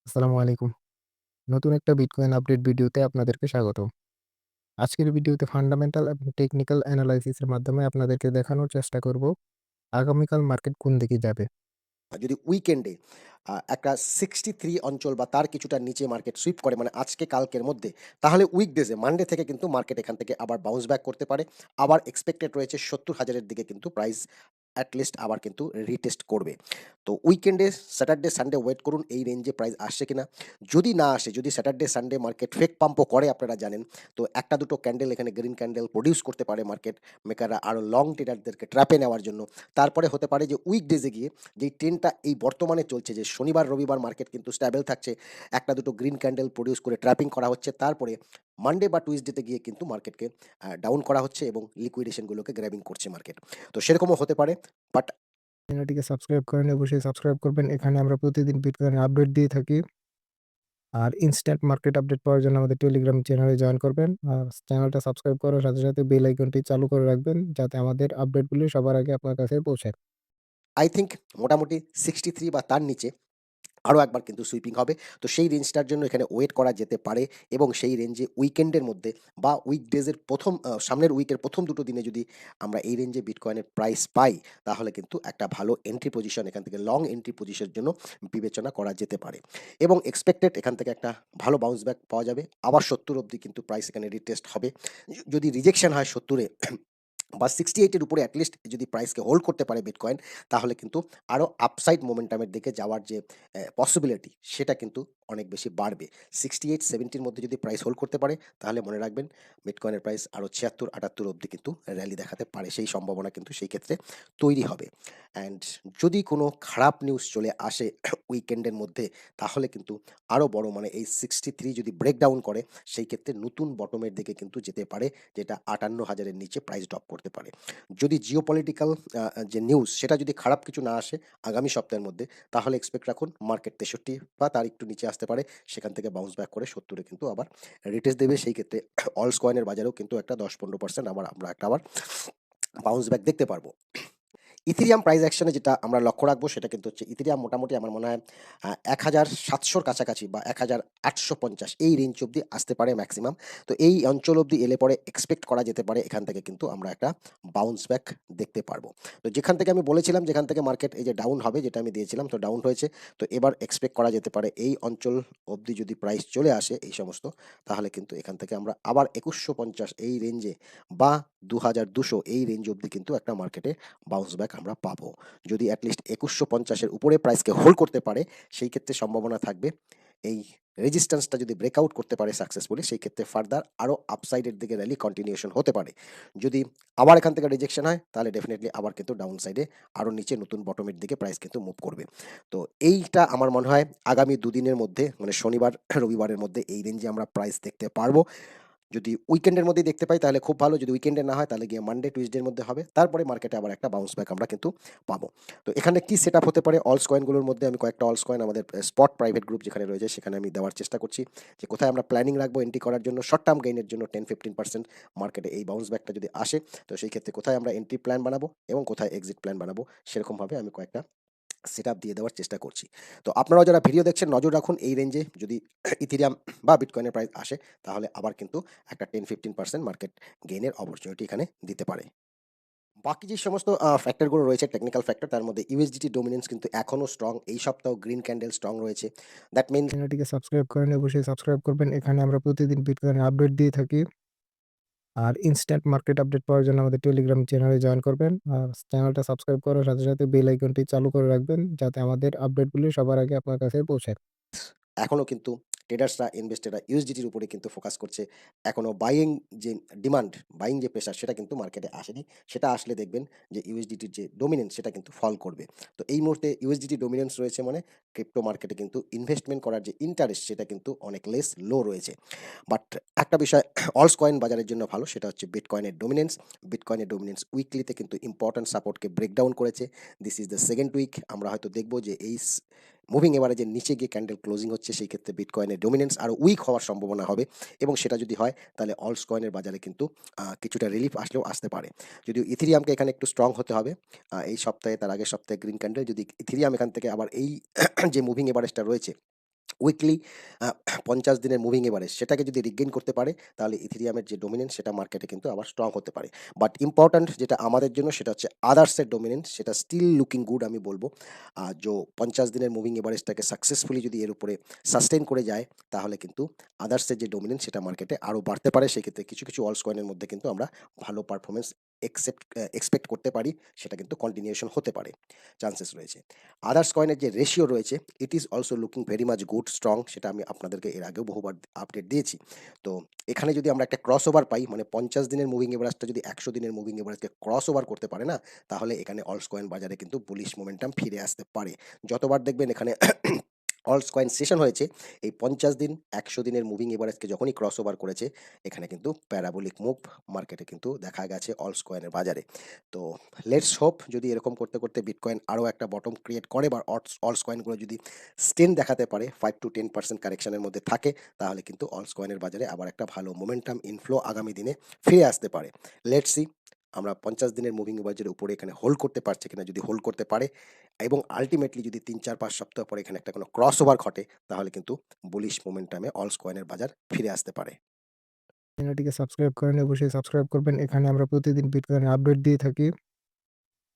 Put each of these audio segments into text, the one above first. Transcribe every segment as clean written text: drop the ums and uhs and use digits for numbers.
আসসালামু আলাইকুম। নতুন একটা বিটকয়েন আপডেট ভিডিওতে আপনাদেরকে স্বাগতম। আজকের ভিডিওতে ফান্ডামেন্টাল এবং টেকনিক্যাল অ্যানালাইসিস এর মাধ্যমে আপনাদেরকে দেখানোর চেষ্টা করব আগামীকাল মার্কেট কোন দিকে যাবে। যদি উইকেন্ডে একটা 63 অঞ্চল বা তার কিছুটা নিচে মার্কেট সুইপ করে মানে আজকে কালকের মধ্যে, তাহলে উইকডেজে মানডে থেকে কিন্তু মার্কেট এখান থেকে আবার বাউন্স ব্যাক করতে পারে। আবার এক্সপেক্টেড রয়েছে 70,000 এর দিকে কিন্তু প্রাইস অ্যাট লিস্ট আবার কিন্তু রিটেস্ট করবে। তো উইকেন্ডে স্যাটারডে, সানডে ওয়েট করুন এই রেঞ্জে প্রাইস আসছে কিনা। যদি না আসে, যদি স্যাটারডে, সানডে মার্কেট ফেক পাম্পও করে আপনারা জানেন, তো একটা দুটো ক্যান্ডেল এখানে গ্রিন ক্যান্ডেল প্রডিউস করতে পারে মার্কেট মেকাররা আরও লং ট্রেডারদেরকে ট্র্যাপে নেওয়ার জন্য। তারপরে হতে পারে যে উইকডেজে গিয়ে যেই ট্রেন্ডটা এই বর্তমানে চলছে, যে শনিবার রবিবার মার্কেট কিন্তু স্ট্যাবল থাকছে, একটা দুটো গ্রিন ক্যান্ডেল প্রডিউস করে ট্র্যাপিং করা হচ্ছে, তারপরে মানডে বা টুইসডেতে গিয়ে কিন্তু মার্কেটকে ডাউন করা হচ্ছে এবং লিকুইডেশনগুলোকে গ্র্যাবিং করছে মার্কেট। তো সেরকমও হতে পারে। বাট চ্যানেলটিকে সাবস্ক্রাইব করেন, অবশ্যই সাবস্ক্রাইব করবেন। এখানে আমরা প্রতিদিন বিটকয়েনের আপডেট দিয়ে থাকি। আর ইনস্ট্যান্ট মার্কেট আপডেট পাওয়ার জন্য আমাদের টেলিগ্রাম চ্যানেলে জয়েন করবেন। আর চ্যানেলটা সাবস্ক্রাইব করার সাথে, সাথে বেল আইকনটি চালু করে রাখবেন যাতে আমাদের আপডেটগুলি সবার আগে আপনার কাছে পৌঁছায়। আই থিঙ্ক মোটামুটি 63 বা তার নিচে আরও একবার কিন্তু সুইপিং হবে। তো সেই রেঞ্জটার জন্য এখানে ওয়েট করা যেতে পারে এবং সেই রেঞ্জে উইকেন্ডের মধ্যে বা উইকডেজের প্রথম সামনের উইকের প্রথম দুটো দিনে যদি আমরা এই রেঞ্জে বিটকয়েনের প্রাইস পাই, তাহলে কিন্তু একটা ভালো এন্ট্রি পজিশন এখান থেকে লং এন্ট্রি পজিশনের জন্য বিবেচনা করা যেতে পারে এবং এক্সপেক্টেড এখান থেকে একটা ভালো বাউন্স ব্যাক পাওয়া যাবে। আবার 70 অবধি কিন্তু প্রাইস এখানে রিটেস্ট হবে। যদি রিজেকশন হয় 70-এ বা 68 এর উপরে অ্যাটলিস্ট যদি প্রাইসকে হোল্ড করতে পারে বিটকয়েন, তাহলে কিন্তু আরো আপসাইড মোমেন্টামের দিকে যাওয়ার যে পসিবিলিটি সেটা কিন্তু অনেক বেশি বাড়বে। 68-70 এর মধ্যে যদি প্রাইস হোল্ড করতে পারে, তাহলে মনে রাখবেন বিটকয়েনের প্রাইস আরো 76-78 অবধি কিন্তু র‍্যালি দেখাতে পারে। সেই সম্ভাবনা কিন্তু সেই ক্ষেত্রে তৈরি হবে। অ্যান্ড যদি কোনো খারাপ নিউজ চলে আসে উইকেন্ডের মধ্যে, তাহলে কিন্তু আরো বড় মানে এই 63 যদি ব্রেকডাউন করে, সেই ক্ষেত্রে নতুন বটমের দিকে কিন্তু যেতে পারে, যেটা 58,000 এর নিচে প্রাইস ড্রপ করতে পারে। যদি জিওপলিটিক্যাল যে নিউজ সেটা যদি খারাপ কিছু না আসে আগামী সপ্তাহের মধ্যে, তাহলে এক্সপেক্ট রাখুন মার্কেট 63 বা তার একটু নিচে আসতে পারে। সেখান থেকে বাউন্স ব্যাক করে 70-এ কিন্তু আবার রিটেস্ট দেবে। সেই ক্ষেত্রে অলস কয়েনের বাজারেও কিন্তু একটা 10-15% আমরা একটা আবার বাউন্স ব্যাক দেখতে পারবো। ইথেরিয়াম প্রাইস অ্যাকশনে যেটা আমরা লক্ষ্য রাখবো সেটা কিন্তু হচ্ছে ইথেরিয়াম মোটামুটি আমার মনে হয় 1,700 কাছাকাছি বা 1,850 এই রেঞ্জ অবধি আসতে পারে ম্যাক্সিমাম। তো এই অঞ্চল অবধি এলে পরে এক্সপেক্ট করা যেতে পারে এখান থেকে কিন্তু আমরা একটা বাউন্স ব্যাক দেখতে পারবো। তো যেখান থেকে আমি বলেছিলাম যেখান থেকে মার্কেট এই যে ডাউন হবে, যেটা আমি দিয়েছিলাম, তো ডাউন হয়েছে। তো এবার এক্সপেক্ট করা যেতে পারে এই অঞ্চল অবধি যদি প্রাইস চলে আসে এই সমস্ত, তাহলে কিন্তু এখান থেকে আমরা আবার 2,150 এই রেঞ্জে বা 2,200 এই রেঞ্জ অবধি কিন্তু একটা মার্কেটে বাউন্স ব্যাক আমরা পাবো। যদি অ্যাটলিস্ট 2,150 এর উপরে প্রাইসকে হোল্ড করতে পারে, সেই ক্ষেত্রে সম্ভাবনা থাকবে এই রেজিস্ট্যান্সটা যদি ব্রেকআউট করতে পারে সাকসেসফুলি, সেই ক্ষেত্রে ফার্দার আরো আপসাইডের দিকে র‍্যালি কন্টিনিউশন হতে পারে। যদি আবার এখান থেকে রিজেকশন হয়, তাহলে ডেফিনিটলি আবার কিন্তু ডাউন সাইডে আরো নিচে নতুন বটমের দিকে প্রাইস কিন্তু মুভ করবে। তো এইটা আমার মনে হয় আগামী দুদিনের মধ্যে মানে শনিবার রবিবারের মধ্যে এই রেঞ্জে আমরা প্রাইস দেখতে পারবো। যদি উইকেন্ডের মধ্যেই দেখতে পাই তাহলে খুব ভালো। যদি উইকেন্ডে না হয় তাহলে গিয়ে মানডে, টুইসডের মধ্যে হবে। তারপরে মার্কেটে আবার একটা বাউন্স ব্যাক আমরা কিন্তু পাবো। তো এখানে কি সেটআপ হতে পারে অলস কয়েনগুলোর মধ্যে, আমি কয়েকটা অলস কয়েন আমাদের স্পট প্রাইভেট গ্রুপ যেখানে রয়েছে সেখানে আমি দেওয়ার চেষ্টা করছি যে কোথায় আমরা প্ল্যানিং রাখবো এন্ট্রি করার জন্য শর্ট টার্ম গেইনের জন্য 10-15% মার্কেটে এই বাউন্স ব্যাকটা যদি আসে, তো সেই ক্ষেত্রে কোথায় আমরা এন্ট্রি প্ল্যান বানাবো এবং কোথায় এক্সিট প্ল্যান বানাবো, সেরকমভাবে আমি কয়েকটা সেটআপ দিয়ে দেওয়ার চেষ্টা করছি। তো আপনারাও যারা ভিডিও দেখছেন নজর রাখুন এই রেঞ্জে যদি ইথেরিয়াম বা বিটকয়েনের প্রাইস আসে, তাহলে আবার কিন্তু একটা 10-15% মার্কেট গেইনের অপরচুনিটি এখানে দিতে পারে। বাকি যে সমস্ত ফ্যাক্টরগুলো রয়েছে টেকনিক্যাল ফ্যাক্টর, তার মধ্যে ইউএসডিটি ডমিনেন্স কিন্তু এখনো স্ট্রং। এই সপ্তাহেও গ্রিন ক্যান্ডেল স্ট্রং রয়েছে। দ্যাট মিনস চ্যানেলটিকে সাবস্ক্রাইব করেন, অবশ্যই সাবস্ক্রাইব করবেন। এখানে আমরা প্রতিদিন বিটকয়েনের আপডেট দিয়ে থাকি। আর ইনস্ট্যান্ট মার্কেট আপডেট পাওয়ার জন্য আমাদের টেলিগ্রাম চ্যানেলে জয়েন করবেন। আর চ্যানেলটা সাবস্ক্রাইব করার সাথে, সাথে বেল আইকনটি চালু করে রাখবেন যাতে আমাদের আপডেটগুলি সবার আগে আপনার কাছে পৌঁছায়। এখনো কিন্তু ট্রেডার্সরা, ইনভেস্টররা ইউএসডিটির উপরে কিন্তু ফোকাস করছে। এখনো বাইং যে ডিমান্ড, বাইং যে প্রেশার সেটা কিন্তু মার্কেটে আসেনি। সেটা আসলে দেখবেন যে ইউএসডিটির যে ডমিনেন্স সেটা কিন্তু ফল করবে। তো এই মুহূর্তে ইউএসডিটি ডমিনেন্স রয়েছে মানে ক্রিপ্টো মার্কেটে কিন্তু ইনভেস্টমেন্ট করার যে ইন্টারেস্ট সেটা কিন্তু অনেক লো রয়েছে। বাট একটা বিষয় অলস কয়েন বাজারের জন্য ভালো, সেটা হচ্ছে বিটকয়েনের ডমিনেন্স। বিটকয়েনের ডমিনেন্স উইকলিতে কিন্তু ইম্পর্টেন্ট সাপোর্টকে ব্রেকডাউন করেছে। This is the second week. আমরা হয়তো দেখব যে এই মুভিং এভারেজের নিচে গিয়ে ক্যান্ডেল ক্লোজিং হচ্ছে, সেই ক্ষেত্রে বিটকয়েনের ডমিনেন্স আরও উইক হওয়ার সম্ভাবনা হবে এবং সেটা যদি হয় তাহলে অলস কয়েনের বাজারে কিন্তু কিছুটা রিলিফ আসলেও আসতে পারে। যদিও ইথেরিয়ামকে এখানে একটু স্ট্রং হতে হবে এই সপ্তাহে, তার আগের সপ্তাহে গ্রিন ক্যান্ডেল, যদি ইথেরিয়াম এখান থেকে আবার এই যে মুভিং এভারেজটা রয়েছে উইকলি আ ৫০ দিনের মুভিং এভারেজ সেটাকে যদি রিগেইন করতে পারে, তাহলে ইথেরিয়ামের যে ডোমিনেন্স সেটা মার্কেটে কিন্তু আবার স্ট্রং হতে পারে। বাট ইম্পোর্টেন্ট যেটা আমাদের জন্য সেটা হচ্ছে আদার্সের ডোমিনেন্স সেটা স্টিল লুকিং গুড আমি বলব। ৫০ দিনের মুভিং এভারেজটাকে সাকসেসফুলি যদি এর উপরে সাস্টেইন করে যায়, তাহলে কিন্তু আদার্সের যে ডোমিনেন্স সেটা মার্কেটে আরো বাড়তে পারে। সেক্ষেত্রে কিছু অলস কয়েনের মধ্যে কিন্তু আমরা ভালো পারফরম্যান্স এক্সপেক্ট করতে পারি। সেটা কিন্তু কন্টিনিউশন হতে পারে। চান্সেস রয়েছে। আদার্স কয়েনের যে রেশিও রয়েছে, it is also looking very much good strong, সেটা আমি আপনাদেরকে এর আগেও বহুবার আপডেট দিয়েছি। তো এখানে যদি আমরা একটা ক্রস ওভার পাই, মানে ৫০ দিনের মুভিং এভারেজটা যদি ১০০ দিনের মুভিং এভারেজকে ক্রস ওভার করতে পারে না, তাহলে এখানে অলস কয়েন বাজারে কিন্তু বুলিশ মোমেন্টাম ফিরে আসতে পারে। যতবার দেখবেন এখানে অলস কয়েন সেশন হয়েছে, এই ৫০ দিন ১০০ দিনের মুভিং এভারেজকে যখনই ক্রস ওভার করেছে, এখানে কিন্তু প্যারাবোলিক মুভ মার্কেটে কিন্তু দেখা গেছে অলস কয়েনের বাজারে। তো লেটস হোপ যদি এরকম করতে করতে বিটকয়েন আরও একটা বটম ক্রিয়েট করে বা অলস কয়েনগুলো যদি স্টেন দেখাতে পারে 5 to 10% কারেকশনের মধ্যে থাকে, তাহলে কিন্তু অলস কয়েনের বাজারে আবার একটা ভালো মোমেন্টাম ইনফ্লো আগামী দিনে ফিরে আসতে পারে। লেটস সি আমরা ৫০ দিনের মুভিং এভারেজের উপরে এখানে হোল্ড করতে পারছে কিনা। যদি হোল্ড করতে পারে এবং আলটিমেটলি যদি ৩ ৪ ৫ সপ্তাহ পরে এখানে একটা কোনো ক্রস ওভার ঘটে, তাহলে কিন্তু বুলিশ মোমেন্টামে অলস কয়েনের বাজার ফিরে আসতে পারে। চ্যানেলটিকে সাবস্ক্রাইব করেননি অবশ্যই সাবস্ক্রাইব করবেন। এখানে আমরা প্রতিদিন বিটকয়েনের আপডেট দিয়ে থাকি।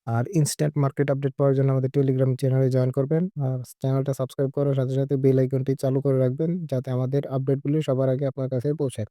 আর ইনস্ট্যান্ট মার্কেট আপডেট পাওয়ার জন্য আমাদের টেলিগ্রাম চ্যানেলে জয়েন করবেন। আর চ্যানেলটা সাবস্ক্রাইব করার সাথে সাথে বেল আইকনটি চালু করে রাখবেন যাতে আমাদের আপডেটগুলি সবার আগে আপনার কাছে পৌঁছায়।